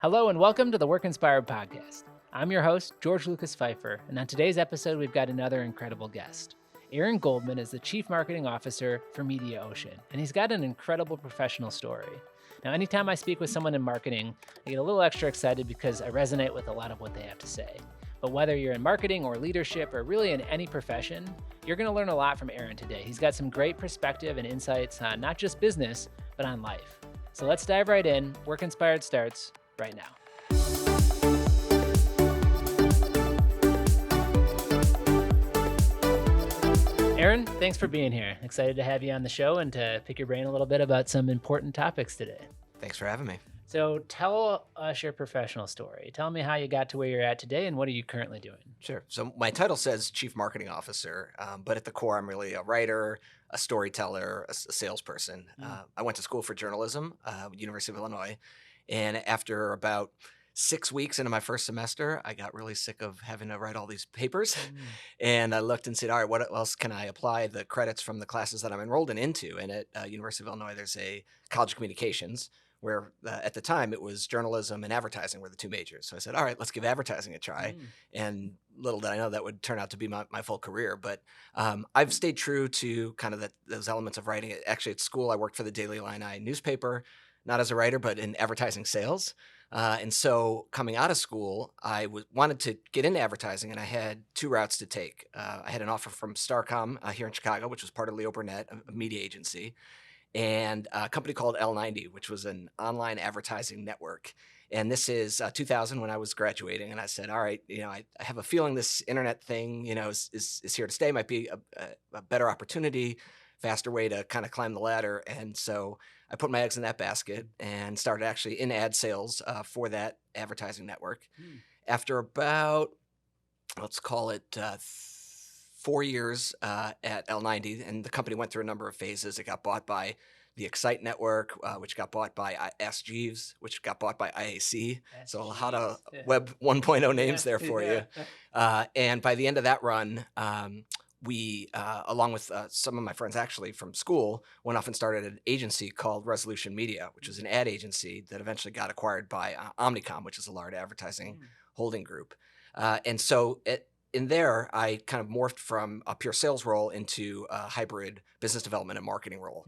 Hello and welcome to the Work Inspired podcast. I'm your host, George Lucas Pfeiffer, and on today's episode, we've got another incredible guest. Aaron Goldman is the Chief Marketing Officer for Mediaocean, and he's got an incredible professional story. Now, anytime I speak with someone in marketing, I get a little extra excited because I resonate with a lot of what they have to say. But whether you're in marketing or leadership or really in any profession, you're going to learn a lot from Aaron today. He's got some great perspective and insights on not just business, but on life. So let's dive right in. Work Inspired starts right now. Aaron, thanks for being here. Excited to have you on the show and to pick your brain a little bit about some important topics today. Thanks for having me. So tell us your professional story. Tell me how you got to where you're at today and what are you currently doing? Sure. So my title says Chief Marketing Officer, but at the core, I'm really a writer, a storyteller, a salesperson. I went to school for journalism, University of Illinois. And after about 6 weeks into my first semester, I got really sick of having to write all these papers. And I looked and said, all right, what else can I apply the credits from the classes that I'm enrolled into? And at University of Illinois, there's a College of Communications where at the time it was journalism and advertising were the two majors. So I said, all right, let's give advertising a try. And little did I know that would turn out to be my full career. But I've stayed true to kind of those elements of writing. Actually, at school, I worked for the Daily Illini newspaper, not as a writer, but in advertising sales. And so coming out of school, I wanted to get into advertising, and I had two routes to take. I had an offer from Starcom here in Chicago, which was part of Leo Burnett, a media agency, and a company called L90, which was an online advertising network. And this is 2000 when I was graduating, and I said, all right, I have a feeling this internet thing, is here to stay. Might be a better opportunity, faster way to kind of climb the ladder. And so I put my eggs in that basket and started actually in ad sales for that advertising network. After about, let's call it 4 years at L90, and the company went through a number of phases. It got bought by the Excite Network, which got bought by Ask Jeeves, which got bought by IAC. So a lot of Web 1.0 names there for you. And by the end of that run, we, along with some of my friends actually from school, went off and started an agency called Resolution Media, which was an ad agency that eventually got acquired by Omnicom, which is a large advertising holding group. And so in there, I kind of morphed from a pure sales role into a hybrid business development and marketing role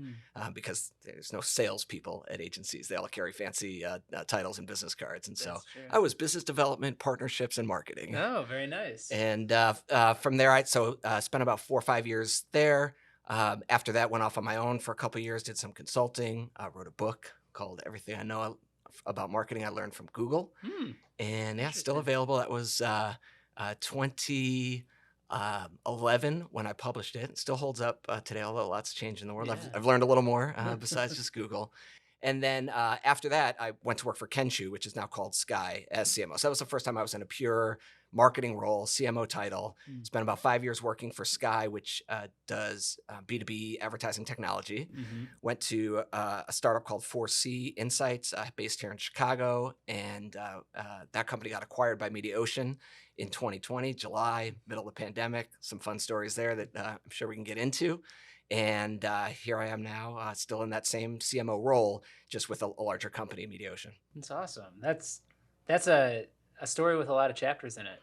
because there's no salespeople at agencies. They all carry fancy titles and business cards. And so I was business development, partnerships, and marketing. Oh, very nice. And from there, I spent about 4 or 5 years there. After that, went off on my own for a couple of years, did some consulting, wrote a book called Everything I Know About Marketing I Learned from Google. And yeah, still available. That was 2011 when I published it. It still holds up today, although lots changed in the world. Yeah. I've learned a little more besides just Google. And then after that, I went to work for Kenshu, which is now called Sky, as CMO. So that was the first time I was in a pure marketing role, CMO title. Spent about 5 years working for Sky, which does B2B advertising technology. Went to a startup called 4C Insights, based here in Chicago. And that company got acquired by Mediaocean in 2020, July, middle of the pandemic. Some fun stories there that I'm sure we can get into. And here I am now, still in that same CMO role, just with a larger company, Mediaocean. That's awesome. That's a story with a lot of chapters in it.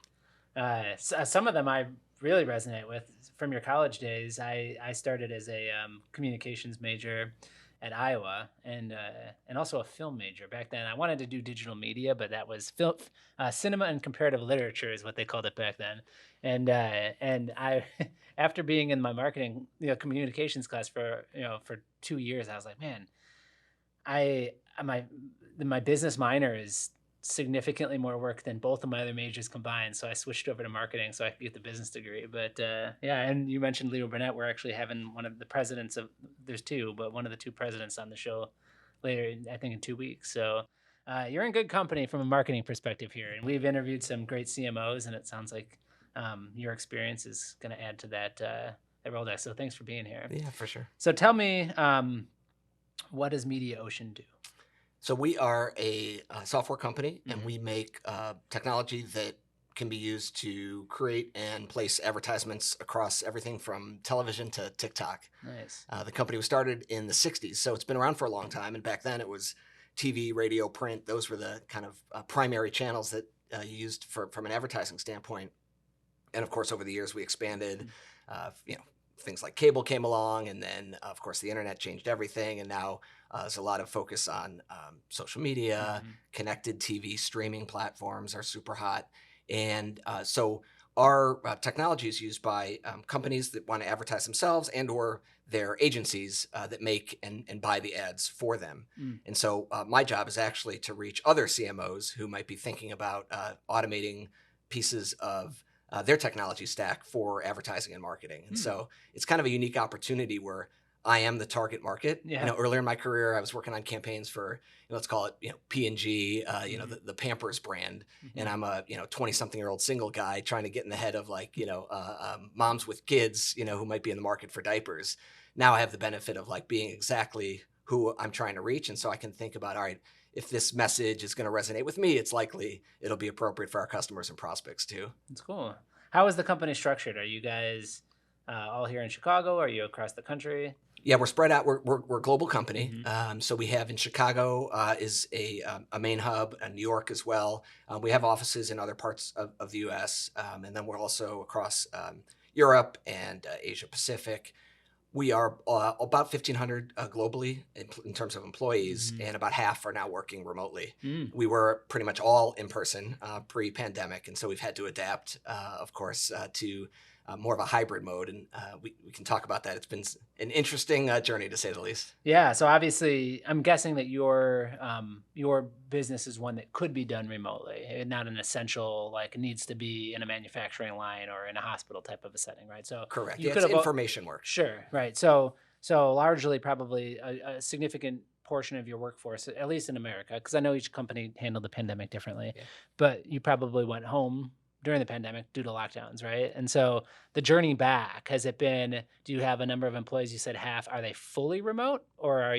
Some of them I really resonate with from your college days. I started as a communications major at Iowa and also a film major back then. I wanted to do digital media, but that was cinema and comparative literature is what they called it back then. And I, after being in my marketing, communications class for 2 years, I was like, man, my business minor is significantly more work than both of my other majors combined. So I switched over to marketing so I could get the business degree. But and you mentioned Leo Burnett. We're actually having one of the presidents there's two, but one of the two presidents on the show later, I think in 2 weeks. So you're in good company from a marketing perspective here. And we've interviewed some great CMOs, and it sounds like your experience is going to add to that Rolodex. So thanks for being here. Yeah, for sure. So tell me, what does Mediaocean do? So we are a software company, and we make technology that can be used to create and place advertisements across everything from television to TikTok. Nice. The company was started in the 60s, so it's been around for a long time. And back then it was TV, radio, print. Those were the kind of primary channels that you used from an advertising standpoint. And of course, over the years, we expanded, things like cable came along, and then of course the internet changed everything. And now there's a lot of focus on social media, connected TV, streaming platforms are super hot. And so our technology is used by companies that want to advertise themselves and or their agencies that make and buy the ads for them. And so my job is actually to reach other CMOs who might be thinking about automating pieces of their technology stack for advertising and marketing. And so it's kind of a unique opportunity where I am the target market. Yeah. Earlier in my career, I was working on campaigns for, let's call it, P&G, the Pampers brand. And I'm a, 20-something-year-old single guy trying to get in the head of moms with kids, who might be in the market for diapers. Now I have the benefit of being exactly who I'm trying to reach. And so I can think about, all right, if this message is going to resonate with me, it's likely it'll be appropriate for our customers and prospects too. That's cool. How is the company structured? Are you guys all here in Chicago? Are you across the country? Yeah, we're spread out. We're a global company. So we have in Chicago is a main hub, and New York as well. We have offices in other parts of the U.S., and then we're also across Europe and Asia Pacific. We are about 1,500 globally in terms of employees, and about half are now working remotely. We were pretty much all in person pre-pandemic, and so we've had to adapt, of course, to more of a hybrid mode, and we can talk about that. It's been an interesting journey, to say the least. Yeah, so obviously, I'm guessing that your business is one that could be done remotely, and not an essential, needs to be in a manufacturing line or in a hospital type of a setting, right? So correct. You it's information work. Sure, right. So largely, probably a significant portion of your workforce, at least in America, because I know each company handled the pandemic differently, but you probably went home during the pandemic due to lockdowns, right? And so the journey back, has it been, do you have a number of employees? You said half. Are they fully remote, or are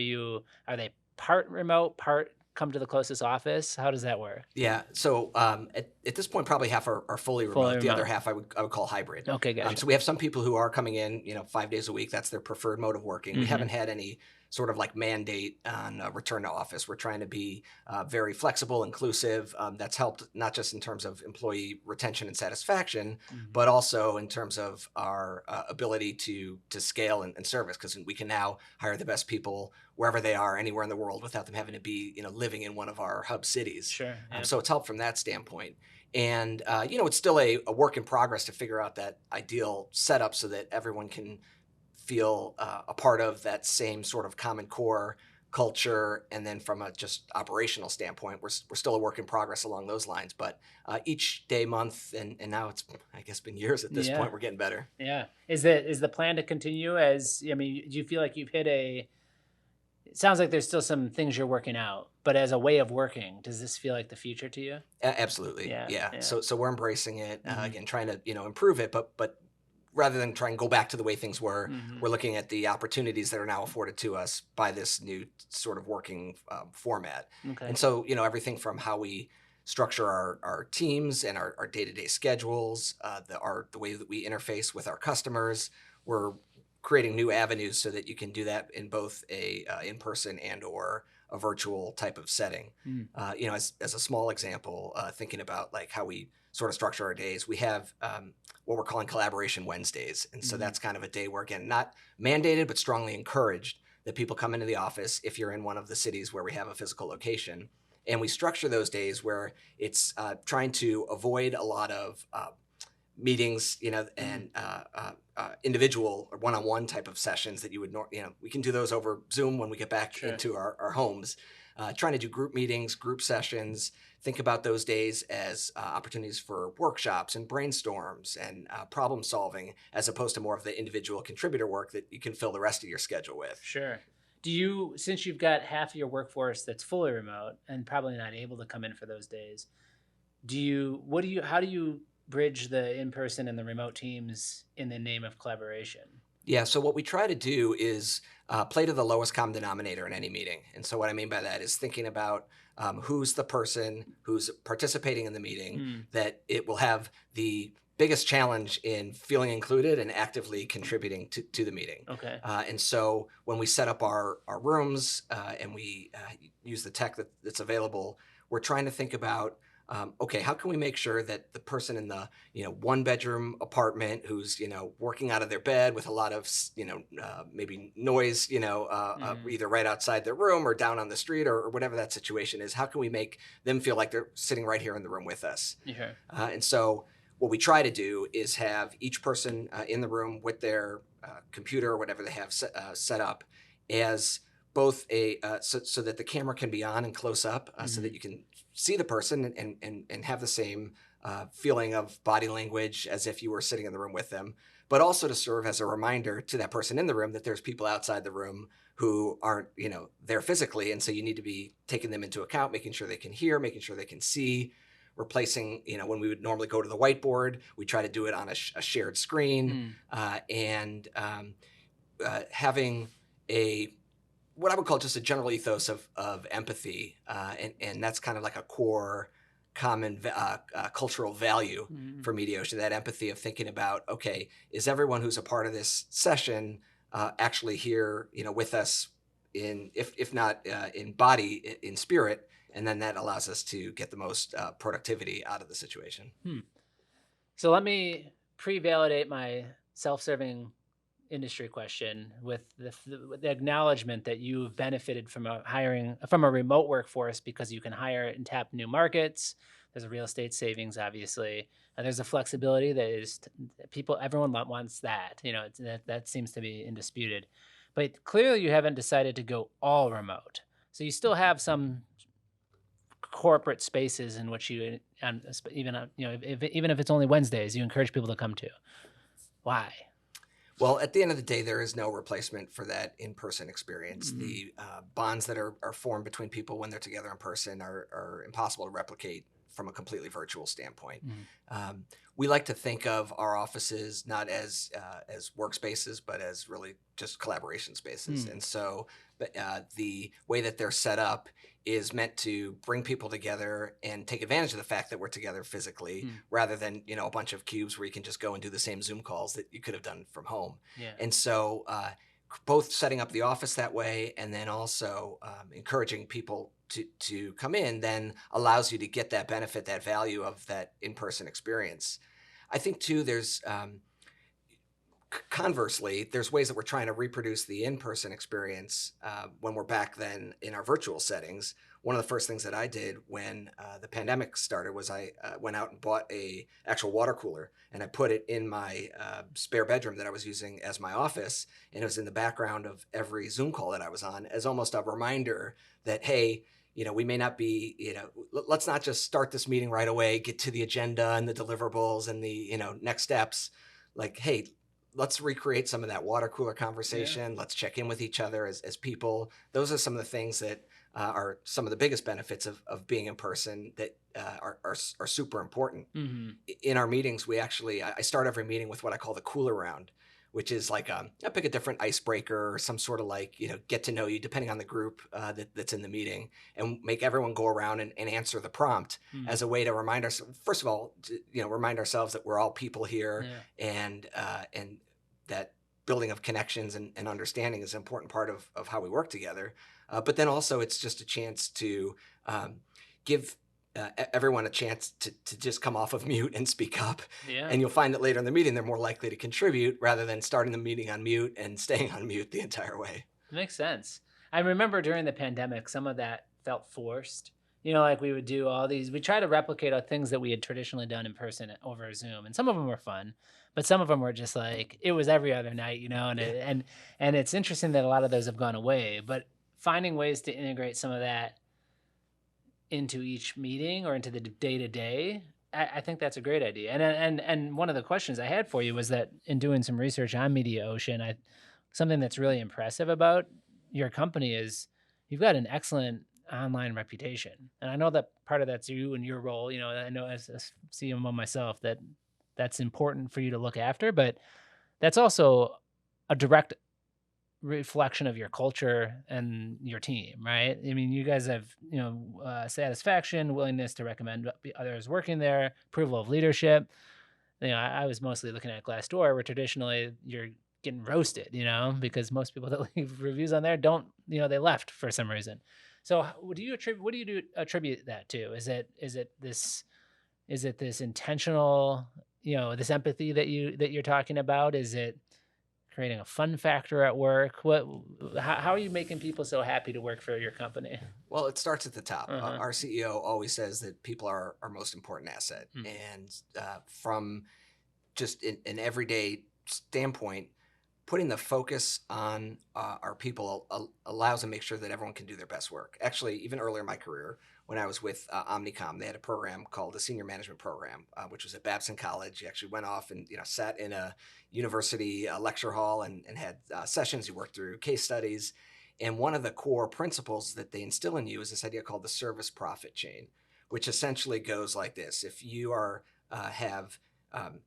they part remote, part come to the closest office? How does that work? Yeah. So at this point, probably half are fully remote. The other half I would call hybrid. Okay, gotcha. So we have some people who are coming in, 5 days a week. That's their preferred mode of working. We haven't had any sort of mandate on return to office. We're trying to be very flexible, inclusive. That's helped not just in terms of employee retention and satisfaction, but also in terms of our ability to scale and service, because we can now hire the best people wherever they are, anywhere in the world, without them having to be living in one of our hub cities. Sure. Yeah. So it's helped from that standpoint. And it's still a work in progress to figure out that ideal setup so that everyone can feel a part of that same sort of common core culture. And then from a just operational standpoint, we're still a work in progress along those lines. But each day, month, and now it's, I guess, been years at this point, we're getting better. Yeah. Is the plan to continue do you feel like you've hit it sounds like there's still some things you're working out, but as a way of working, does this feel like the future to you? Absolutely. Yeah. So we're embracing it, again, trying to, improve it, but rather than try and go back to the way things were, we're looking at the opportunities that are now afforded to us by this new sort of working format. Okay. And so, everything from how we structure our teams and our day-to-day schedules, the way that we interface with our customers, we're creating new avenues so that you can do that in both a in-person and or a virtual type of setting. As a small example, thinking about how we sort of structure our days, we have what we're calling Collaboration Wednesdays. And so that's kind of a day where, again, not mandated, but strongly encouraged that people come into the office if you're in one of the cities where we have a physical location. And we structure those days where it's trying to avoid a lot of meetings, and individual or one-on-one type of sessions that you would, we can do those over Zoom when we get back into our homes. Trying to do group meetings, group sessions, think about those days as opportunities for workshops and brainstorms and problem solving, as opposed to more of the individual contributor work that you can fill the rest of your schedule with. Sure. Since you've got half of your workforce that's fully remote and probably not able to come in for those days, how do you bridge the in-person and the remote teams in the name of collaboration? Yeah, so what we try to do is play to the lowest common denominator in any meeting. And so what I mean by that is thinking about who's the person who's participating in the meeting, that it will have the biggest challenge in feeling included and actively contributing to the meeting. Okay. And so when we set up our rooms and we use the tech that's available, we're trying to think about, okay, how can we make sure that the person in the, one bedroom apartment who's, working out of their bed with a lot of, maybe noise, either right outside their room or down on the street or whatever that situation is, how can we make them feel like they're sitting right here in the room with us? Sure. And so what we try to do is have each person in the room with their computer or whatever they have set up as both so that the camera can be on and close up so that you can see the person and have the same feeling of body language as if you were sitting in the room with them, but also to serve as a reminder to that person in the room that there's people outside the room who aren't, there physically. And so you need to be taking them into account, making sure they can hear, making sure they can see, replacing, when we would normally go to the whiteboard, we try to do it on a shared screen and having what I would call just a general ethos of empathy. And that's kind of like a core common cultural value for Mediaocean, that empathy of thinking about, okay, is everyone who's a part of this session actually here, with us if not in body, in spirit, and then that allows us to get the most productivity out of the situation. So let me pre-validate my self-serving industry question with the acknowledgement that you've benefited from hiring from a remote workforce because you can hire and tap new markets. There's a real estate savings, obviously, and there's a flexibility that is everyone wants that. That seems to be indisputed. But clearly, you haven't decided to go all remote. So you still have some corporate spaces in which you, even if it's only Wednesdays, you encourage people to come to. Why? Well, at the end of the day, there is no replacement for that in-person experience. The bonds that are formed between people when they're together in person are impossible to replicate from a completely virtual standpoint. We like to think of our offices not as workspaces, but as really just collaboration spaces. And so the way that they're set up is meant to bring people together and take advantage of the fact that we're together physically rather than, a bunch of cubes where you can just go and do the same Zoom calls that you could have done from home. And so both setting up the office that way and then also encouraging people to come in then allows you to get that benefit, that value of that in-person experience. I think too, there's conversely, there's ways that we're trying to reproduce the in-person experience when we're back then in our virtual settings. One of the first things that I did when the pandemic started was I went out and bought a actual water cooler and I put it in my spare bedroom that I was using as my office, and it was in the background of every Zoom call that I was on as almost a reminder that, hey, we may not be, let's not just start this meeting right away, get to the agenda and the deliverables and the, next steps. Like, hey, let's recreate some of that water cooler conversation. Let's check in with each other as people. Those are some of the things that are some of the biggest benefits of being in person that are super important. In our meetings, I start every meeting with what I call the cooler round, which is like I pick a different icebreaker or some sort of get to know you depending on the group that's in the meeting, and make everyone go around and answer the prompt as a way to remind ourselves, first of all, remind ourselves that we're all people here and that building of connections and understanding is an important part of how we work together. But then also it's just a chance to give everyone a chance to just come off of mute and speak up. And you'll find that later in the meeting, they're more likely to contribute rather than starting the meeting on mute and staying on mute the entire way. Makes sense. I remember during the pandemic, some of that felt forced. Like we would do we try to replicate all things that we had traditionally done in person over Zoom. And some of them were fun, but some of them were just like, it was every other night, and it's interesting that a lot of those have gone away, but finding ways to integrate some of that into each meeting or into the day-to-day, I think that's a great idea. And one of the questions I had for you was that in doing some research on Mediaocean, something that's really impressive about your company is you've got an excellent online reputation. And I know that part of that's you and your role. I know as a CMO myself that's important for you to look after, but that's also a direct reflection of your culture and your team, right? I mean, you guys have, satisfaction, willingness to recommend others working there, approval of leadership. I was mostly looking at Glassdoor, where traditionally you're getting roasted, because most people that leave reviews on there don't, they left for some reason. So what do you attribute that to? Is it this intentional, this empathy that you're talking about? Is it creating a fun factor at work? How are you making people so happy to work for your company? Well, it starts at the top. Uh-huh. Our CEO always says that people are our most important asset. Mhm. And from just an everyday standpoint, putting the focus on our people allows and makes sure that everyone can do their best work. Actually, even earlier in my career, when I was with Omnicom, they had a program called the Senior Management Program, which was at Babson College. You actually went off and sat in a university lecture hall and had sessions. You worked through case studies, and one of the core principles that they instill in you is this idea called the service profit chain, which essentially goes like this: if you have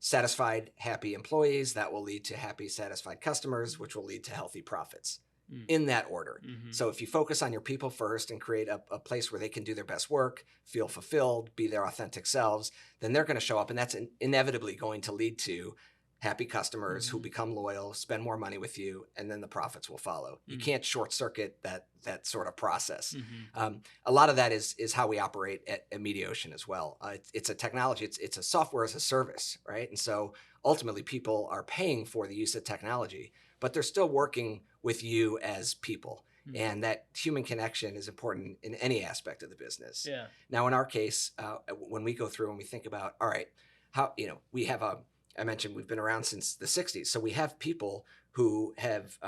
satisfied, happy employees, that will lead to happy, satisfied customers, which will lead to healthy profits, in that order. Mm-hmm. So if you focus on your people first and create a place where they can do their best work, feel fulfilled, be their authentic selves, then they're going to show up, and that's inevitably going to lead to happy customers who become loyal, spend more money with you, and then the profits will follow. You can't short circuit that sort of process. A lot of that is how we operate at Mediaocean as well. It's a technology, it's a software as a service, right? And so ultimately people are paying for the use of technology, but they're still working with you as people. And that human connection is important in any aspect of the business. Yeah. Now, in our case, when we go through and we think about, all right, how, we have I mentioned we've been around since the 60s. So we have people who have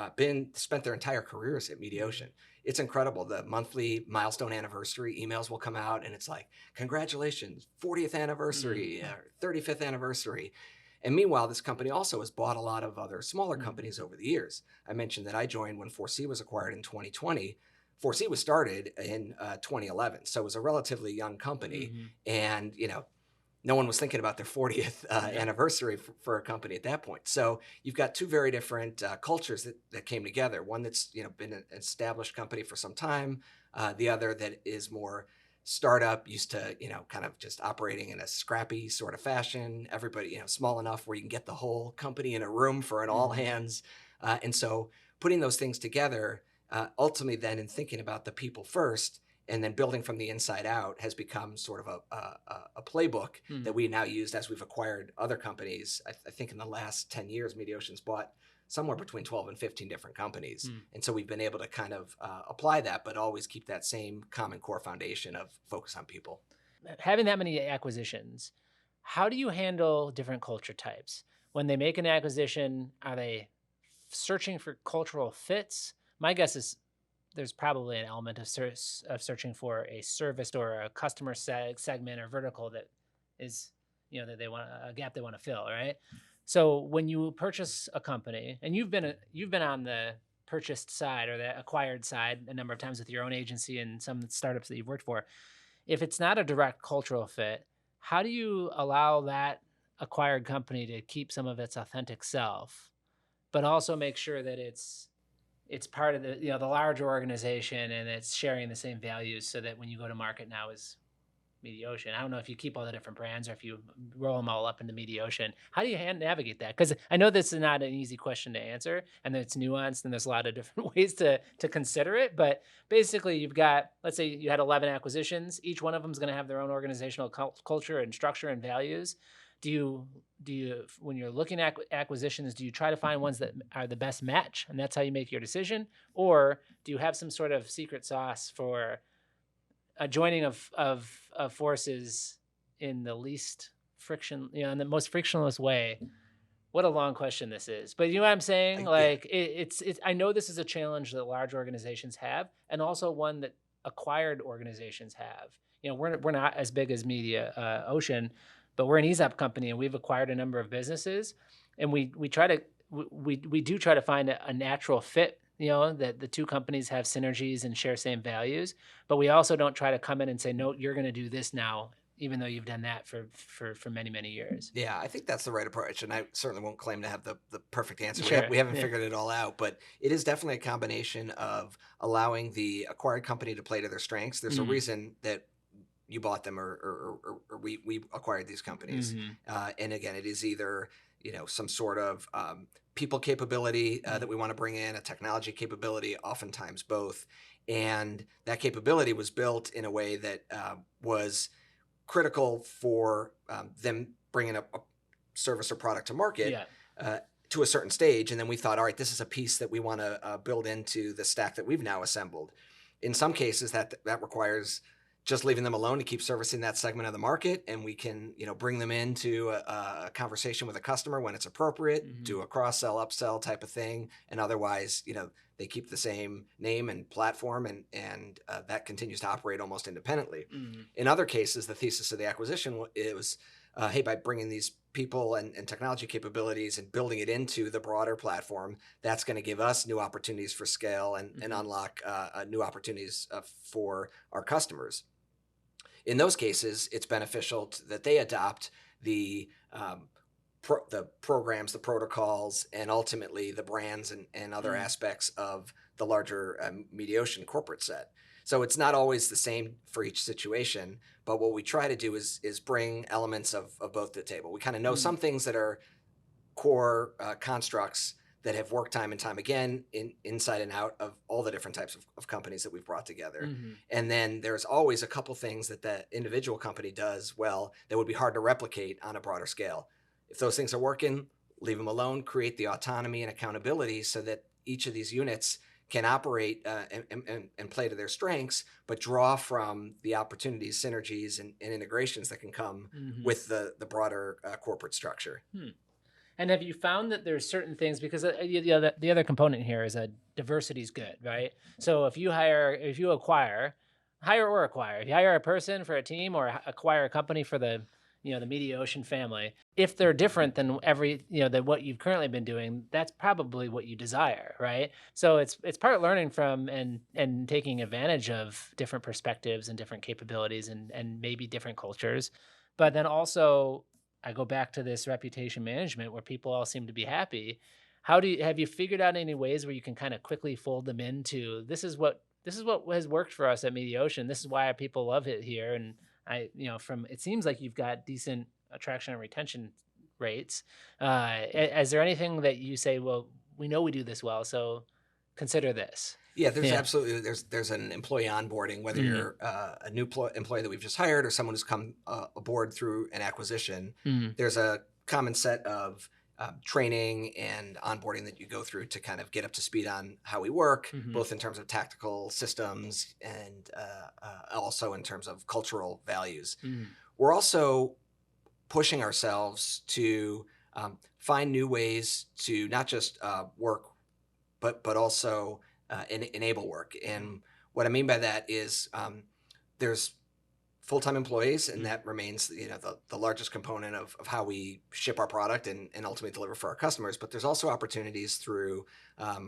spent their entire careers at Mediaocean. It's incredible. The monthly milestone anniversary emails will come out, and it's like, congratulations, 40th anniversary, 35th anniversary. And meanwhile, this company also has bought a lot of other smaller companies over the years. I mentioned that I joined when 4C was acquired in 2020. 4C was started in 2011, so it was a relatively young company. And, no one was thinking about their 40th anniversary for a company at that point. So you've got two very different cultures that came together. One that's been an established company for some time. The other that is more startup, used to kind of just operating in a scrappy sort of fashion. Everybody small enough where you can get the whole company in a room for an all hands. And so putting those things together, ultimately then in thinking about the people first, and then building from the inside out has become sort of a playbook that we now use as we've acquired other companies. I think in the last 10 years, Mediaocean's bought somewhere between 12 and 15 different companies. And so we've been able to kind of apply that, but always keep that same common core foundation of focus on people. Having that many acquisitions, how do you handle different culture types? When they make an acquisition, are they searching for cultural fits? My guess is there's probably an element of searching for a service or a customer segment or vertical that is, that they want a gap they want to fill, right? So when you purchase a company, and you've been on the purchased side or the acquired side a number of times with your own agency and some startups that you've worked for, if it's not a direct cultural fit, how do you allow that acquired company to keep some of its authentic self, but also make sure that it's part of the larger organization and it's sharing the same values, so that when you go to market now as Mediaocean, I don't know if you keep all the different brands or if you roll them all up into Mediaocean. How do you navigate that? Because I know this is not an easy question to answer, and it's nuanced, and there's a lot of different ways to consider it. But basically, you've got, let's say you had 11 acquisitions. Each one of them is going to have their own organizational culture and structure and values. Do you, when you're looking at acquisitions, do you try to find ones that are the best match, and that's how you make your decision? Or do you have some sort of secret sauce for a joining of forces in the least friction, in the most frictionless way? What a long question this is, but you know what I'm saying? Like it's I know this is a challenge that large organizations have, and also one that acquired organizations have. We're not as big as Mediaocean, but we're an ESOP company, and we've acquired a number of businesses, and we do try to find a natural fit. That the two companies have synergies and share same values, but we also don't try to come in and say, no, you're going to do this now, even though you've done that for many, many years. Yeah, I think that's the right approach, and I certainly won't claim to have the perfect answer. Sure. We haven't figured it all out, but it is definitely a combination of allowing the acquired company to play to their strengths. There's a reason that you bought them or we acquired these companies. And again, it is either, some sort of people capability that we want to bring in, a technology capability, oftentimes both. And that capability was built in a way that was critical for them bringing a service or product to market to a certain stage. And then we thought, all right, this is a piece that we want to build into the stack that we've now assembled. In some cases, that requires just leaving them alone to keep servicing that segment of the market, and we can, bring them into a conversation with a customer when it's appropriate, do a cross-sell, upsell type of thing, and otherwise, they keep the same name and platform, and that continues to operate almost independently. In other cases, the thesis of the acquisition was, hey, by bringing these people and technology capabilities and building it into the broader platform, that's going to give us new opportunities for scale and unlock new opportunities for our customers. In those cases, it's beneficial that they adopt the programs, the protocols, and ultimately the brands and other aspects of the larger Mediaocean corporate set. So it's not always the same for each situation, but what we try to do is bring elements of both to the table. We kind of know some things that are core constructs that have worked time and time again inside and out of all the different types of companies that we've brought together. And then there's always a couple things that the individual company does well that would be hard to replicate on a broader scale. If those things are working, leave them alone, create the autonomy and accountability so that each of these units can operate and play to their strengths, but draw from the opportunities, synergies, and integrations that can come with the broader corporate structure. And have you found that there's certain things, because the other component here is that diversity is good, right? So if you hire or acquire, if you hire a person for a team or acquire a company for the Mediaocean family, if they're different than than what you've currently been doing, that's probably what you desire, right? So it's part learning from and taking advantage of different perspectives and different capabilities and maybe different cultures. But then also, I go back to this reputation management where people all seem to be happy. Have you figured out any ways where you can kind of quickly fold them into, this is what has worked for us at Mediaocean. This is why our people love it here. And it seems like you've got decent attraction and retention rates. Is there anything that you say, well, we know we do this well, so consider this? Yeah, there's absolutely, there's an employee onboarding, whether you're a new employee that we've just hired or someone who's come aboard through an acquisition. There's a common set of training and onboarding that you go through to kind of get up to speed on how we work, both in terms of tactical systems and also in terms of cultural values. We're also pushing ourselves to find new ways to not just work, but also enable work. And what I mean by that is there's full-time employees, and that remains the largest component of how we ship our product and ultimately deliver for our customers. But there's also opportunities through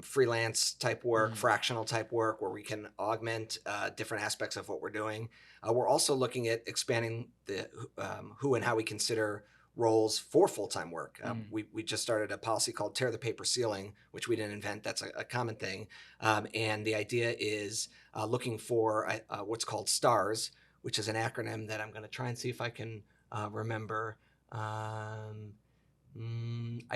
freelance type work, fractional type work, where we can augment different aspects of what we're doing. We're also looking at expanding the who and how we consider roles for full-time work. We just started a policy called Tear the Paper Ceiling, which we didn't invent. That's a common thing. And the idea is looking for what's called STARS, which is an acronym that I'm going to try and see if I can remember. I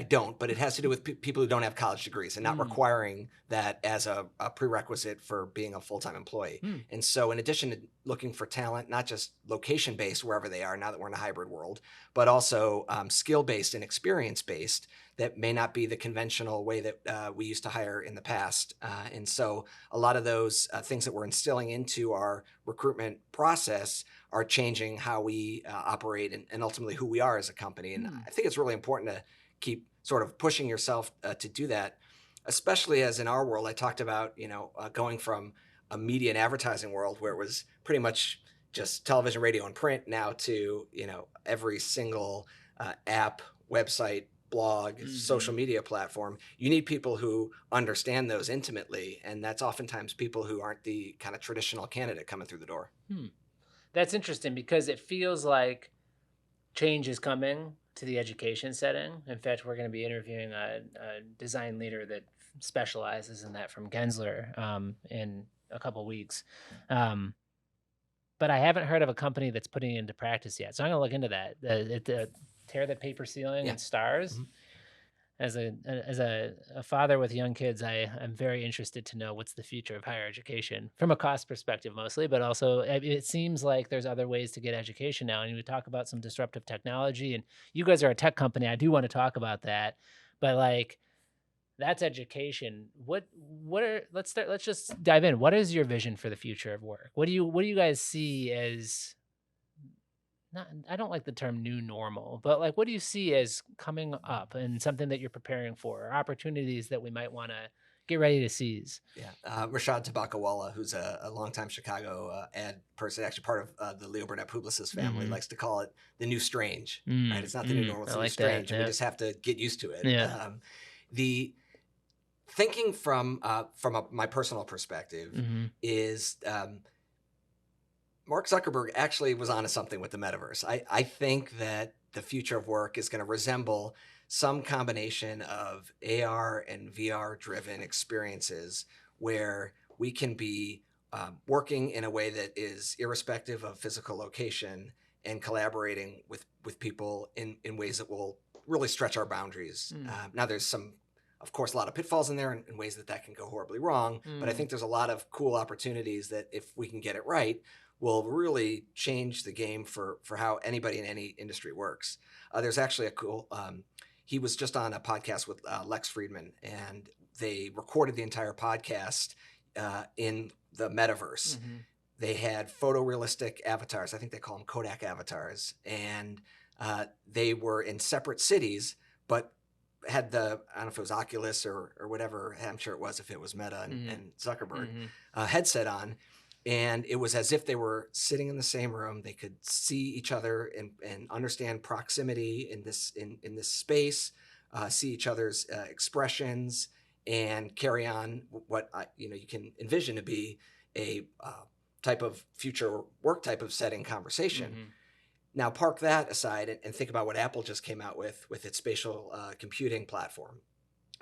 don't, but it has to do with people who don't have college degrees and not requiring that as a prerequisite for being a full-time employee. And so in addition to looking for talent, not just location-based wherever they are now that we're in a hybrid world, but also skill-based and experience-based, that may not be the conventional way that we used to hire in the past. And so a lot of those things that we're instilling into our recruitment process are changing how we operate and ultimately who we are as a company. And I think it's really important to keep sort of pushing yourself to do that, especially as in our world, I talked about, going from a media and advertising world where it was pretty much just television, radio, and print now to, every single app, website, blog, social media platform. You need people who understand those intimately. And that's oftentimes people who aren't the kind of traditional candidate coming through the door. That's interesting because it feels like change is coming to the education setting. In fact, we're going to be interviewing a design leader that specializes in that from Gensler in a couple weeks. but I haven't heard of a company that's putting it into practice yet. So I'm gonna look into that. The tear the paper ceiling Yeah. and stars. Mhm. As a father with young kids, I'm very interested to know what's the future of higher education from a cost perspective mostly, but also it seems like there's other ways to get education now. And we talk about some disruptive technology, and you guys are a tech company. I do want to talk about that, but like that's education. What are let's just dive in. What is your vision for the future of work? What do you guys see as not I don't like the term new normal, but like what do you see as coming up and something that you're preparing for, or opportunities that we might want to get ready to seize? Yeah. Rashad Tabakawala, who's a longtime Chicago ad person, actually part of the Leo Burnett Publicis family, Mhm. likes to call it the new strange, right? Mm, It's not the new mm, normal, I it's the new like that. strange, and we Yeah. just have to get used to it. Yeah. The thinking from my personal perspective Mhm. is Mark Zuckerberg actually was onto something with the metaverse. I think that the future of work is going to resemble some combination of AR and VR driven experiences where we can be working in a way that is irrespective of physical location and collaborating with people in ways that will really stretch our boundaries. Mm. Now, there's some, of course, a lot of pitfalls in there and ways that can go horribly wrong. But I Mm. think there's a lot of cool opportunities that if we can get it right, will really change the game for how anybody in any industry works. There's actually a cool, he was just on a podcast with Lex Friedman, and they recorded the entire podcast in the metaverse. Mhm. They had photorealistic avatars. I think they call them Kodak avatars. And they were in separate cities, but had I don't know if it was Oculus or whatever, I'm sure it was if it was Meta Mhm. and Zuckerberg, Mhm. headset on. And it was as if they were sitting in the same room. They could see each other and understand proximity in this space, see each other's expressions, and carry on what you can envision to be a type of future work type of setting conversation. Mhm. Now, park that aside and think about what Apple just came out with its spatial computing platform,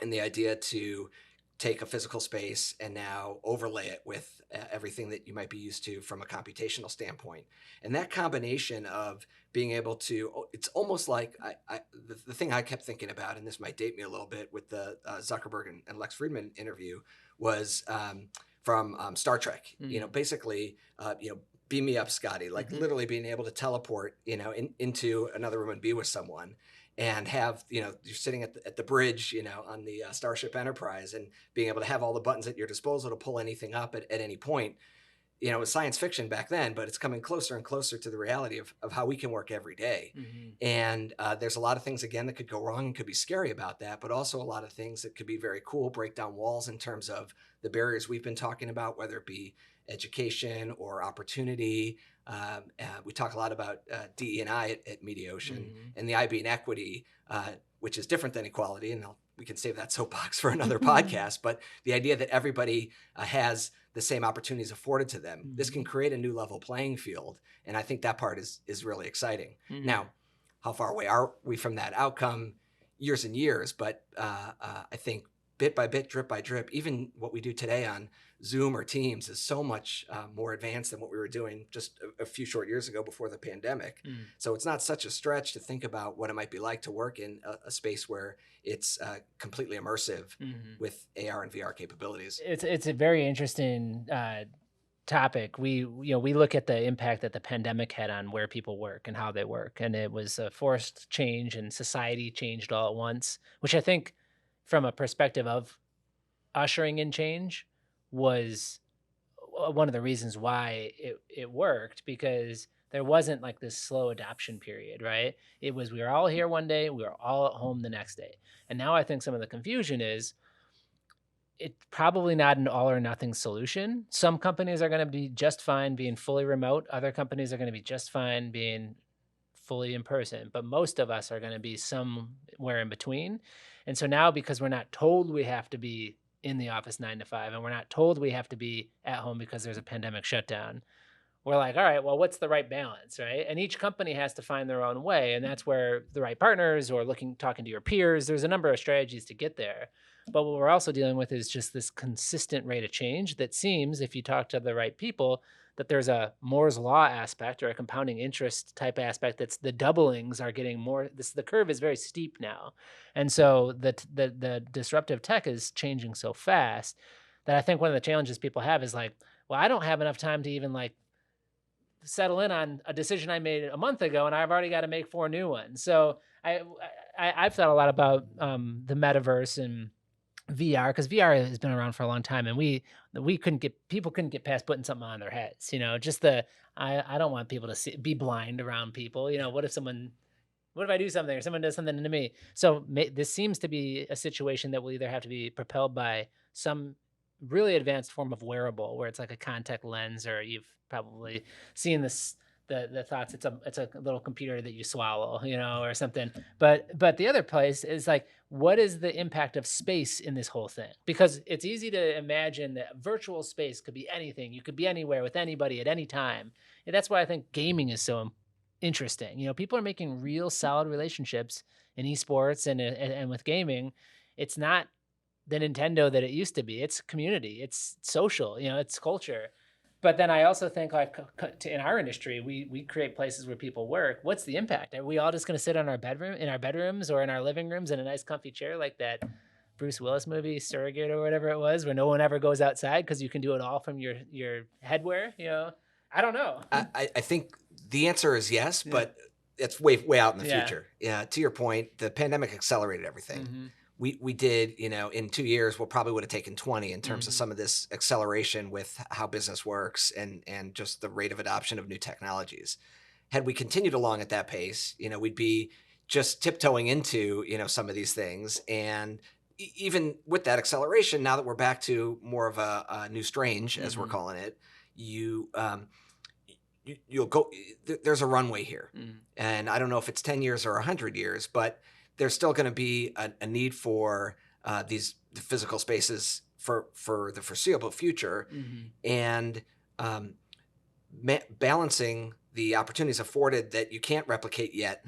and the idea to take a physical space and now overlay it with everything that you might be used to from a computational standpoint. And that combination of being able to, it's almost like the thing I kept thinking about, and this might date me a little bit with the Zuckerberg and Lex Friedman interview, was from Star Trek. Mhm. Basically, beam me up, Scotty, like Mhm. literally being able to teleport, into another room and be with someone and have, you're sitting at the bridge, on the Starship Enterprise, and being able to have all the buttons at your disposal to pull anything up at any point. It was science fiction back then, but it's coming closer and closer to the reality of how we can work every day. Mhm. And there's a lot of things, again, that could go wrong and could be scary about that, but also a lot of things that could be very cool, break down walls in terms of the barriers we've been talking about, whether it be education or opportunity. We talk a lot about DE&I at Mediaocean, Mhm. and the I being equity, which is different than equality, and we can save that soapbox for another podcast. But the idea that everybody has the same opportunities afforded to them, this can Mhm. create a new level playing field, and I think that part is really exciting. Mhm. Now, how far away are we from that outcome? Years and years, but I think bit by bit, drip by drip, even what we do today on Zoom or Teams is so much more advanced than what we were doing just a few short years ago before the pandemic. Mm. So it's not such a stretch to think about what it might be like to work in a space where it's completely immersive Mhm. with AR and VR capabilities. It's a very interesting topic. We look at the impact that the pandemic had on where people work and how they work, and it was a forced change, and society changed all at once, which I think, from a perspective of ushering in change, was one of the reasons why it worked, because there wasn't like this slow adoption period, right? It was we were all here one day, we were all at home the next day, and now I think some of the confusion is it's probably not an all or nothing solution. Some companies are going to be just fine being fully remote. Other companies are going to be just fine being fully in person. But most of us are going to be somewhere in between. And so now, because we're not told we have to be in the office 9 to 5, and we're not told we have to be at home because there's a pandemic shutdown, we're like, all right, well, what's the right balance, right? And each company has to find their own way. And that's where the right partners, or talking to your peers, there's a number of strategies to get there. But what we're also dealing with is just this consistent rate of change that seems, if you talk to the right people, that there's a Moore's law aspect or a compounding interest type aspect. That's the doublings are getting more. The curve is very steep now, and so the disruptive tech is changing so fast that I think one of the challenges people have is like, well, I don't have enough time to even like settle in on a decision I made a month ago, and I've already got to make 4 new ones. So I've thought a lot about the metaverse and VR, because VR has been around for a long time, and people couldn't get past putting something on their heads. Just I don't want people to be blind around people. What if I do something or someone does something to me? So this seems to be a situation that will either have to be propelled by some really advanced form of wearable, where it's like a contact lens, or you've probably seen this the thoughts. It's a little computer that you swallow, or something. But the other place is like, what is the impact of space in this whole thing? Because it's easy to imagine that virtual space could be anything. You could be anywhere with anybody at any time. And that's why I think gaming is so interesting. People are making real solid relationships in esports and with gaming. It's not the Nintendo that it used to be. It's community. It's social. It's culture. But then I also think, like, in our industry, we create places where people work. What's the impact? Are we all just going to sit in our bedrooms or in our living rooms in a nice comfy chair like that Bruce Willis movie Surrogate or whatever it was, where no one ever goes outside because you can do it all from your headwear? I don't know. I think the answer is yes, but it's way out in the future. Yeah. To your point, the pandemic accelerated everything. Mm-hmm. We did, in 2 years, what probably would have taken 20 in terms of some of this acceleration with how business works and just the rate of adoption of new technologies. Had we continued along at that pace, we'd be just tiptoeing into, some of these things. And even with that acceleration, now that we're back to more of a new strange, as we're calling it, you'll go, there's a runway here. And I don't know if it's 10 years or 100 years, but there's still going to be a need for the physical spaces for the foreseeable future, and balancing the opportunities afforded that you can't replicate yet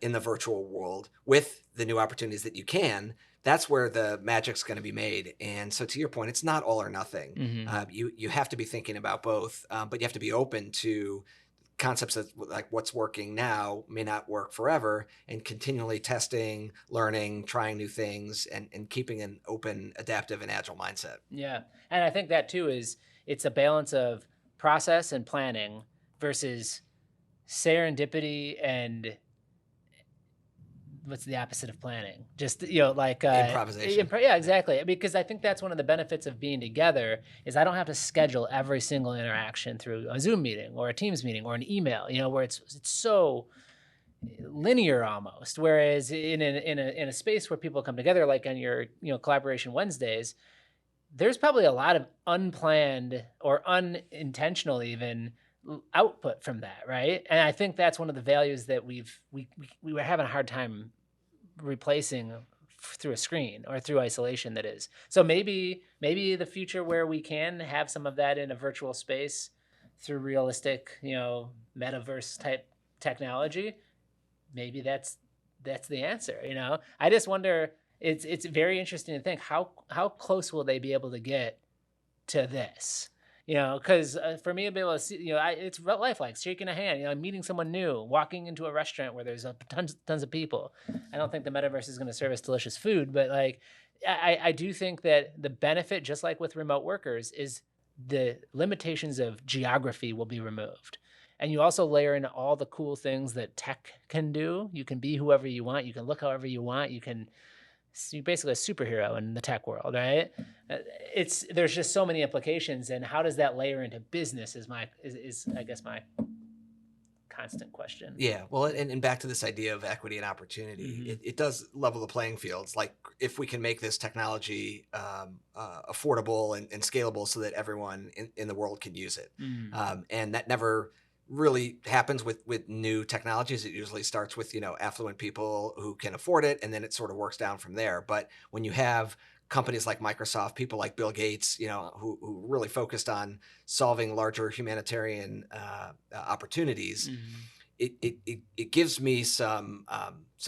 in the virtual world with the new opportunities that you can. That's where the magic's going to be made. And so, to your point, it's not all or nothing. You have to be thinking about both, but you have to be open to concepts that, like, what's working now may not work forever, and continually testing, learning, trying new things, and keeping an open, adaptive, and agile mindset. Yeah. And I think that too it's a balance of process and planning versus serendipity and what's the opposite of planning? Just, like improvisation. Yeah, exactly. Because I think that's one of the benefits of being together is I don't have to schedule every single interaction through a Zoom meeting or a Teams meeting or an email, where it's so linear almost. Whereas in a space where people come together, like on your, collaboration Wednesdays, there's probably a lot of unplanned or unintentional even output from that, right? And I think that's one of the values that we were having a hard time replacing through a screen or through isolation, that is. So maybe the future where we can have some of that in a virtual space through realistic, metaverse type technology, maybe that's the answer. I just wonder, it's very interesting to think how close will they be able to get to this? Because for me to be able to see, it's life, like shaking a hand, meeting someone new, walking into a restaurant where there's tons of people. I don't think the metaverse is going to serve us delicious food, but like, I do think that the benefit, just like with remote workers, is the limitations of geography will be removed. And you also layer in all the cool things that tech can do. You can be whoever you want. You can look however you want. You're basically a superhero in the tech world, right? There's just so many implications, and how does that layer into business is I guess my constant question. Yeah, well, and back to this idea of equity and opportunity, it does level the playing fields. Like, if we can make this technology affordable and scalable so that everyone in the world can use it, and that never really happens with new technologies. It usually starts with, affluent people who can afford it, and then it sort of works down from there. But when you have companies like Microsoft, people like Bill Gates, who really focused on solving larger humanitarian opportunities, it gives me some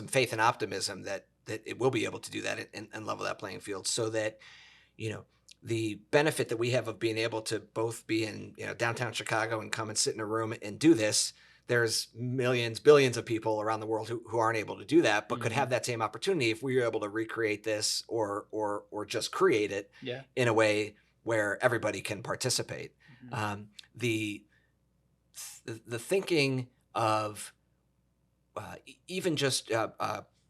faith and optimism that it will be able to do that and level that playing field, so that, the benefit that we have of being able to both be in downtown Chicago and come and sit in a room and do this. There's millions, billions of people around the world who aren't able to do that, but could have that same opportunity if we were able to recreate this or just create it in a way where everybody can participate. The thinking of even just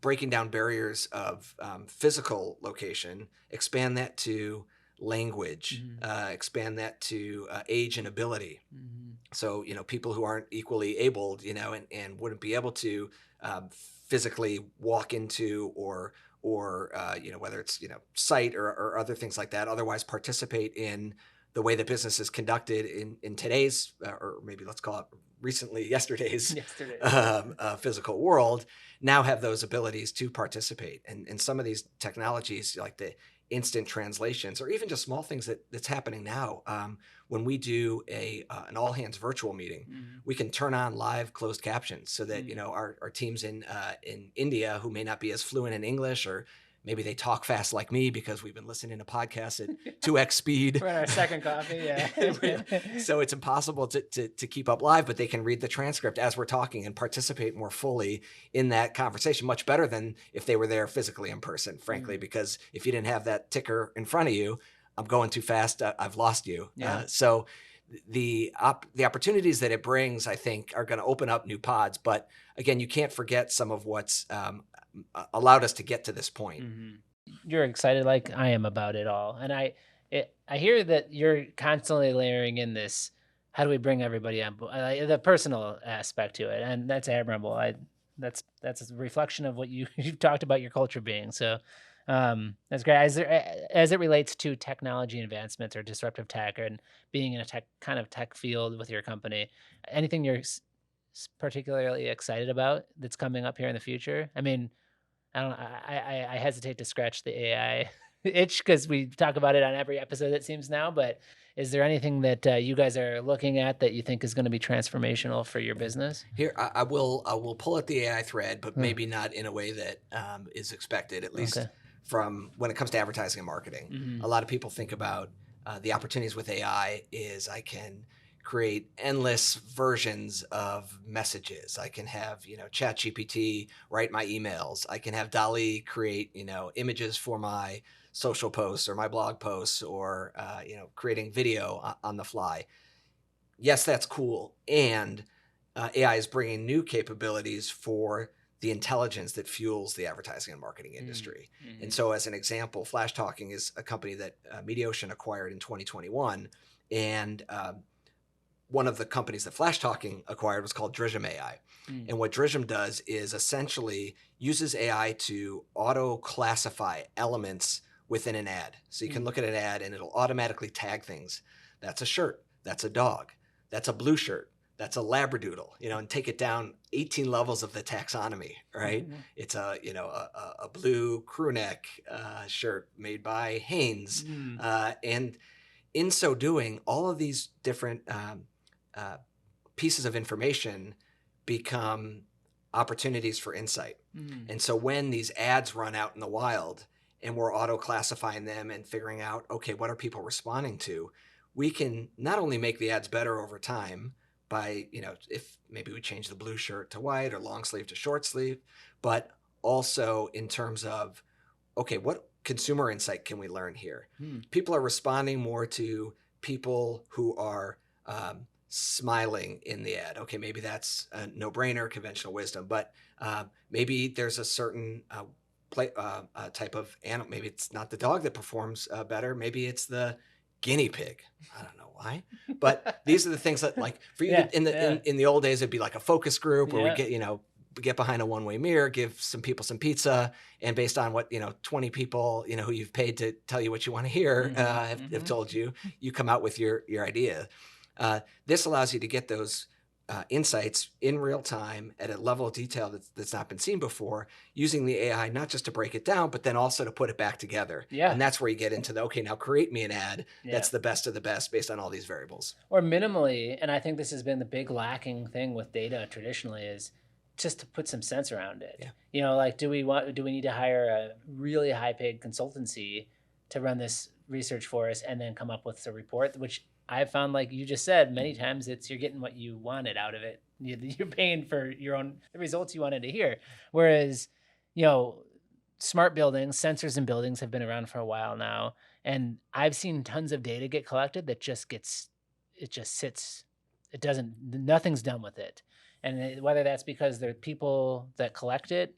breaking down barriers of physical location, expand that to language, expand that to age and ability. So, people who aren't equally abled, and wouldn't be able to physically walk into or whether it's, sight or other things like that, otherwise participate in the way that business is conducted in today's, or maybe let's call it yesterday's physical world, now have those abilities to participate. And some of these technologies, like the instant translations, or even just small things that's happening now. When we do an all hands virtual meeting, we can turn on live closed captions so that our teams in India who may not be as fluent in English, or maybe they talk fast like me because we've been listening to podcasts at 2x speed. We're on our second coffee, So it's impossible to keep up live, but they can read the transcript as we're talking and participate more fully in that conversation, much better than if they were there physically in person, frankly, because if you didn't have that ticker in front of you, I'm going too fast, I've lost you. So the opportunities that it brings, I think, are going to open up new pods. But again, you can't forget some of what's allowed us to get to this point. You're excited like I am about it all. And I hear that you're constantly layering in this, how do we bring everybody on board, the personal aspect to it. And that's admirable. That's a reflection of what you've talked about your culture being. So that's great. As it relates to technology advancements or disruptive tech, and being in a tech field with your company, anything you're particularly excited about that's coming up here in the future? I mean, I hesitate to scratch the AI itch because we talk about it on every episode, it seems now. But is there anything that you guys are looking at that you think is going to be transformational for your business? Here, I will pull at the AI thread, but maybe not in a way that is expected, at least from when it comes to advertising and marketing. A lot of people think about the opportunities with AI is I can create endless versions of messages. I can have, ChatGPT write my emails. I can have DALL-E create, images for my social posts or my blog posts, or, creating video on the fly. Yes, that's cool. And AI is bringing new capabilities for the intelligence that fuels the advertising and marketing industry. And so as an example, Flash Talking is a company that Mediaocean acquired in 2021. And one of the companies that Flash Talking acquired was called Drizem AI. And what Drizem does is essentially uses AI to auto-classify elements within an ad. So you can look at an ad and it'll automatically tag things. That's a shirt. That's a dog. That's a blue shirt. That's a labradoodle, and take it down 18 levels of the taxonomy, right? It's a blue crew neck shirt made by Hanes. And in so doing, all of these different pieces of information become opportunities for insight. And so when these ads run out in the wild and we're auto-classifying them and figuring out, okay, what are people responding to? We can not only make the ads better over time by, if maybe we change the blue shirt to white or long sleeve to short sleeve, but also in terms of, okay, what consumer insight can we learn here? People are responding more to people who are smiling in the ad. Okay, maybe that's a no-brainer, conventional wisdom, but maybe there's a certain type of animal. Maybe it's not the dog that performs better. Maybe it's the guinea pig. I don't know why, but these are the things that, like, for you in the old days, it'd be like a focus group where we get behind a one-way mirror, give some people some pizza, and based on what 20 people who you've paid to tell you what you want to hear have told you, you come out with your idea. This allows you to get those insights in real time at a level of detail that's not been seen before, using the AI not just to break it down, but then also to put it back together. And that's where you get into okay, now create me an ad that's the best of the best based on all these variables. Or minimally, and I think this has been the big lacking thing with data traditionally, is just to put some sense around it. Like, do we need to hire a really high paid consultancy to run this research for us and then come up with a report, which I've found, like you just said, many times you're getting what you wanted out of it. You're paying for the results you wanted to hear. Whereas, you know, smart buildings, sensors in buildings have been around for a while now. And I've seen tons of data get collected that it just sits, nothing's done with it. And whether that's because the people that collect it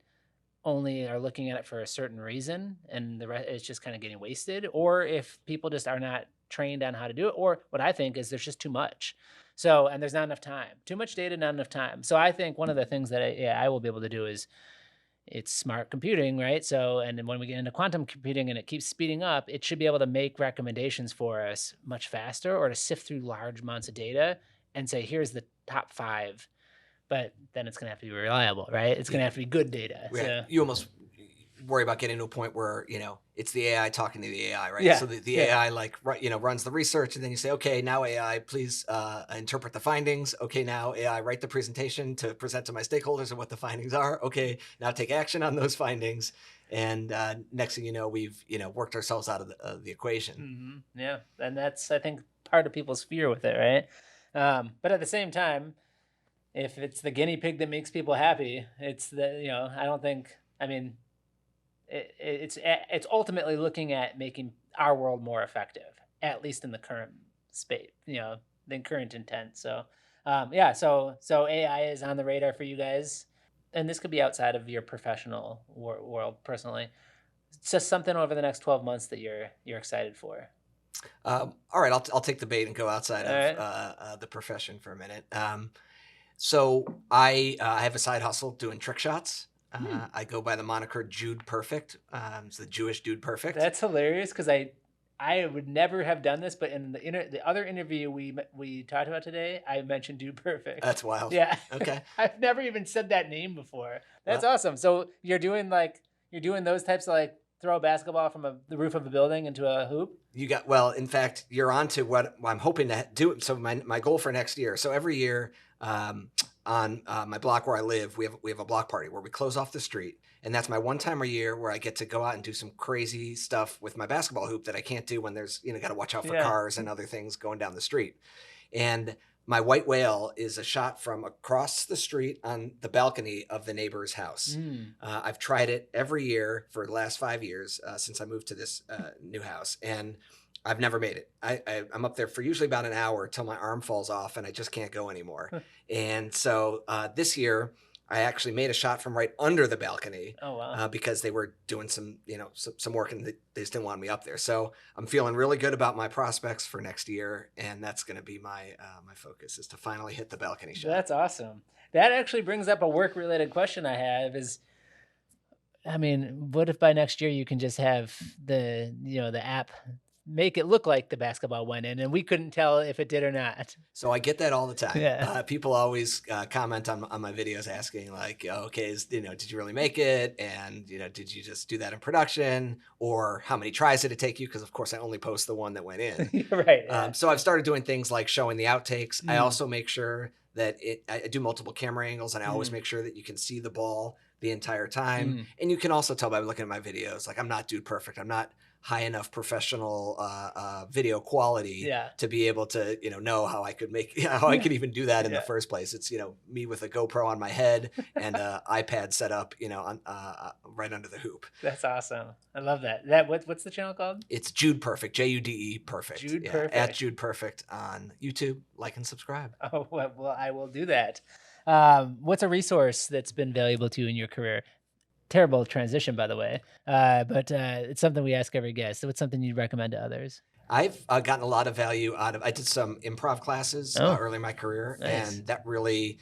only are looking at it for a certain reason and the rest it's just kind of getting wasted, or if people just are not trained on how to do it, or what I think is there's just too much. So, and there's not enough time, too much data, not enough time. So I think one of the things that I will be able to do is it's smart computing, right? So, and then when we get into quantum computing and it keeps speeding up, it should be able to make recommendations for us much faster, or to sift through large amounts of data and say, here's the top 5. But then it's going to have to be reliable, right? It's going to have to be good data. Right. So. You almost worry about getting to a point where, it's the AI talking to the AI, right? Yeah. So the AI runs the research, and then you say, okay, now AI, please interpret the findings. Okay, now AI, write the presentation to present to my stakeholders and what the findings are. Okay, now take action on those findings. And next thing you know, we've, worked ourselves out of the equation. Mm-hmm. Yeah. And that's, I think, part of people's fear with it, right? But at the same time, if it's the guinea pig that makes people happy, it's I don't think, I mean, it's ultimately looking at making our world more effective, at least in the current state, the current intent. So, so AI is on the radar for you guys, and this could be outside of your professional world. Personally, it's just something over the next 12 months that you're excited for. All right, I'll take the bait and go outside of the profession for a minute. So I have a side hustle doing trick shots. I go by the moniker Jude Perfect. It's the Jewish Dude Perfect. That's hilarious, because I would never have done this, but in the other interview we talked about today, I mentioned Dude Perfect. That's wild. Yeah. Okay. I've never even said that name before. That's awesome. So you're doing those types of, like, throw a basketball from the roof of a building into a hoop? In fact, you're on to what I'm hoping to do. So my goal for next year. So every year, on my block where I live, we have a block party where we close off the street, and that's my one time a year where I get to go out and do some crazy stuff with my basketball hoop that I can't do when there's got to watch out for cars and other things going down the street. And my white whale is a shot from across the street on the balcony of the neighbor's house. I've tried it every year for the last 5 years since I moved to this new house, and I've never made it. I'm up there for usually about an hour till my arm falls off and I just can't go anymore. And so this year, I actually made a shot from right under the balcony. Oh, wow. Because they were doing some work and they just didn't want me up there. So I'm feeling really good about my prospects for next year, and that's going to be my focus, is to finally hit the balcony shot. That's awesome. That actually brings up a work-related question I have is, I mean, what if by next year you can just have the app make it look like the basketball went in and we couldn't tell if it did or not? So I get that all the time. Yeah. People always comment on my videos asking, like, okay, did you really make it? And, did you just do that in production? Or how many tries did it take you? Because, of course, I only post the one that went in. Right. Yeah. So I've started doing things like showing the outtakes. I also make sure that I do multiple camera angles, and I always make sure that you can see the ball the entire time. And you can also tell by looking at my videos, like, I'm not Dude Perfect. I'm not high enough professional video quality to be able to know how I could I could even do that in the first place. It's me with a GoPro on my head and an iPad set up on right under the hoop. That's awesome. I love that. What's the channel called? It's Jude Perfect, Jude Perfect. Jude Perfect. At Jude Perfect on YouTube. Like and subscribe. Oh, well, I will do that. What's a resource that's been valuable to you in your career? Terrible transition, by the way, but it's something we ask every guest. So what's something you'd recommend to others? I've gotten a lot of value out of, I did some improv classes early in my career, and that really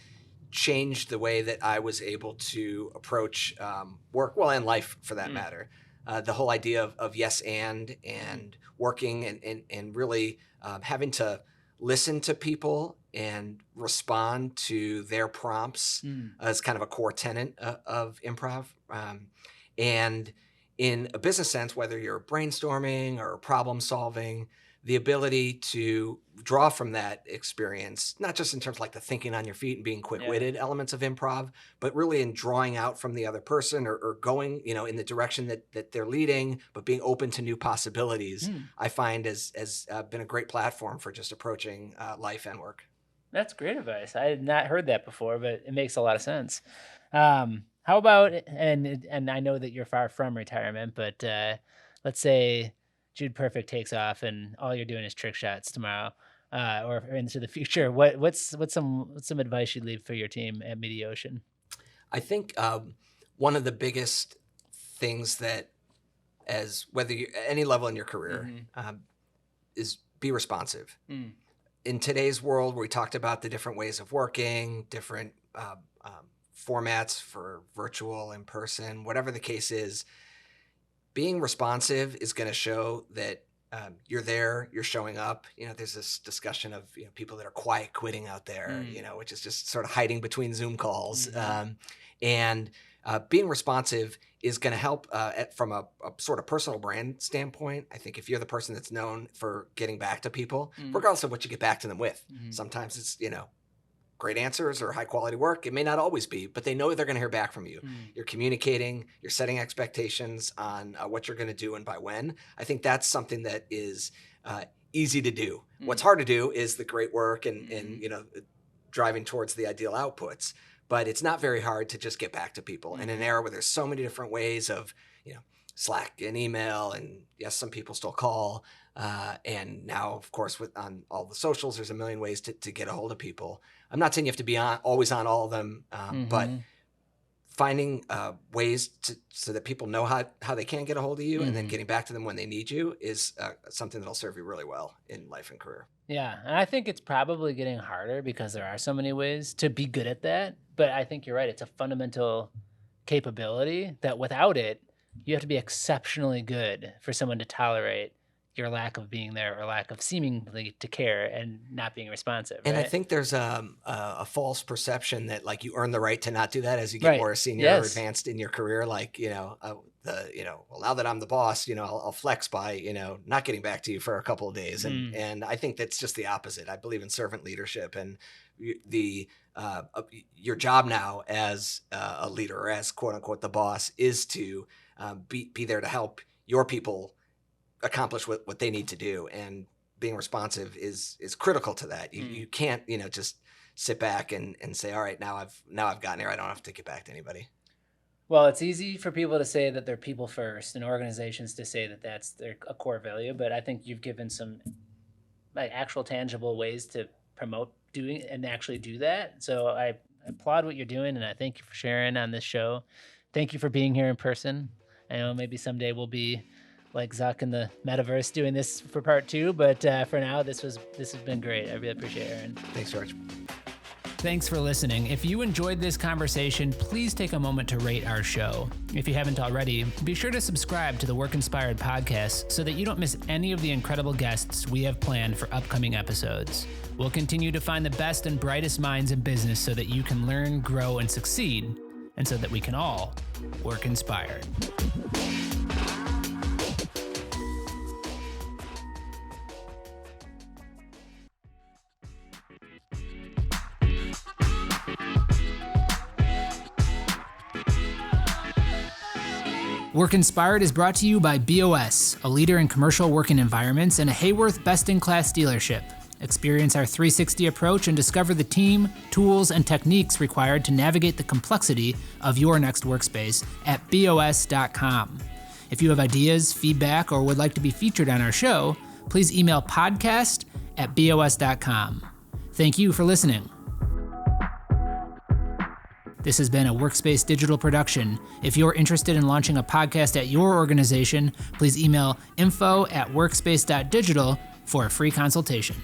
changed the way that I was able to approach work, and life for that matter. The whole idea of yes and working and really having to listen to people and respond to their prompts as kind of a core tenet of improv. And in a business sense, whether you're brainstorming or problem solving, the ability to draw from that experience, not just in terms of like the thinking on your feet and being quick-witted elements of improv, but really in drawing out from the other person or going, in the direction that they're leading, but being open to new possibilities, I find has been a great platform for just approaching life and work. That's great advice. I had not heard that before, but it makes a lot of sense. How about, and I know that you're far from retirement, but let's say Jude Perfect takes off and all you're doing is trick shots tomorrow, or into the future. What's some advice you'd leave for your team at Mediaocean? I think one of the biggest things that, as whether you're at any level in your career, is be responsive. In today's world, where we talked about the different ways of working, different formats for virtual, in person, whatever the case is, being responsive is going to show that you're there, you're showing up. There's this discussion of people that are quiet quitting out there, which is just sort of hiding between Zoom calls. And being responsive is going to help from a sort of personal brand standpoint. I think if you're the person that's known for getting back to people, regardless of what you get back to them with, sometimes it's, great answers or high quality work. It may not always be, but they know they're going to hear back from you. You're communicating, you're setting expectations on what you're going to do and by when. I think that's something that is easy to do. What's hard to do is the great work and driving towards the ideal outputs. But it's not very hard to just get back to people. In an era where there's so many different ways of, Slack and email, and yes, some people still call. And now, of course, on all the socials, there's a million ways to get a hold of people. I'm not saying you have to be always on all of them, but finding ways so that people know how they can get a hold of you and then getting back to them when they need you is something that'll serve you really well in life and career. Yeah, and I think it's probably getting harder because there are so many ways to be good at that. But I think you're right. It's a fundamental capability that without it, you have to be exceptionally good for someone to tolerate your lack of being there or lack of seemingly to care and not being responsive. And right? I think there's a false perception that like you earn the right to not do that as you get more senior or advanced in your career. Like, well, now that I'm the boss, I'll flex by, not getting back to you for a couple of days. And I think that's just the opposite. I believe in servant leadership, and your job now as a leader or as quote unquote the boss is to be there to help your people accomplish what they need to do, and being responsive is critical to that. You can't just sit back and say, all right, now I've gotten here, I don't have to get back to anybody. Well, it's easy for people to say that they're people first, and organizations to say that that's a core value, but I think you've given some like actual tangible ways to promote doing and actually do that. So I applaud what you're doing, and I thank you for sharing on this show. Thank you for being here in person. I know maybe someday we'll be like Zuck in the metaverse doing this for part 2, but for now, this has been great. I really appreciate it, Aaron. Thanks, George. Thanks for listening. If you enjoyed this conversation, please take a moment to rate our show. If you haven't already, be sure to subscribe to the Work Inspired podcast so that you don't miss any of the incredible guests we have planned for upcoming episodes. We'll continue to find the best and brightest minds in business so that you can learn, grow, and succeed, and so that we can all work inspired. Work Inspired is brought to you by BOS, a leader in commercial working environments and a Hayworth best-in-class dealership. Experience our 360 approach and discover the team, tools, and techniques required to navigate the complexity of your next workspace at BOS.com. If you have ideas, feedback, or would like to be featured on our show, please email podcast@BOS.com. Thank you for listening. This has been a Workspace digital production. If you're interested in launching a podcast at your organization, please email info@workspace.digital for a free consultation.